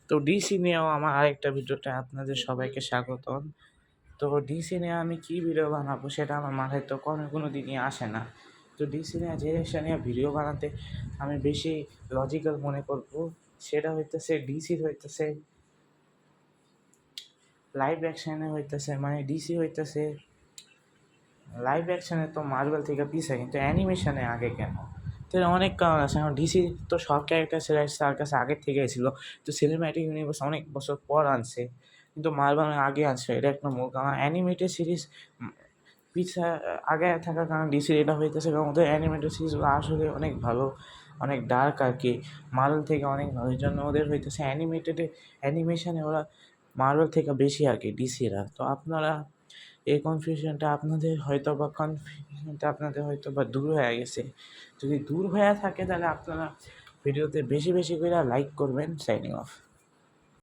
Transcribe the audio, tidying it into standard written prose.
তো ডিসি নিয়েও আমার আরেকটা ভিডিওতে আপনাদের সবাইকে স্বাগতম। তো ডিসি নিয়ে আমি কী ভিডিও বানাবো সেটা আমার মাথায় তো কোনো দিনই আসে না। তো ডিসি নিয়ে যে জিনিসটা নিয়ে ভিডিও বানাতে আমি বেশি লজিক্যাল মনে করবো সেটা হইতেছে ডিসির হইতেছে লাইভ অ্যাকশনে হইতেছে, মানে ডিসি হইতেছে লাইভ অ্যাকশনে তো মার্বেল থেকে পিছিয়ে, কিন্তু অ্যানিমেশনে আগে কেন? তো এর অনেক কারণ আছে। এখন ডিসি তো সব ক্যারেক্টার তার কাছে আগের থেকেই ছিল, তো সিনেম্যাটিক ইউনিভার্স অনেক বছর পর আনছে, কিন্তু মার্বেল আগে আনছে, এটা একটা মূল কারণ। অ্যানিমেটেড সিরিজ পিছিয়ে আগে থাকার কারণে ডিসির এটা হইতেছে, কারণ ওদের অ্যানিমেটেড সিরিজগুলো আসলে অনেক ভালো, অনেক ডার্ক আর কি, মার্বেল থেকে অনেক ভালো। এই জন্য ওদের হইতেছে অ্যানিমেশনে ওরা মার্বেল থেকে বেশি আর কি ডিসিরা। তো আপনারা এই কনফিউশনটা আপনাদের হয়তো বা দূর হয়ে গেছে। যদি দূর হয়ে থাকে তাহলে আপনারা ভিডিওতে বেশি বেশি করে লাইক করবেন। Signing off.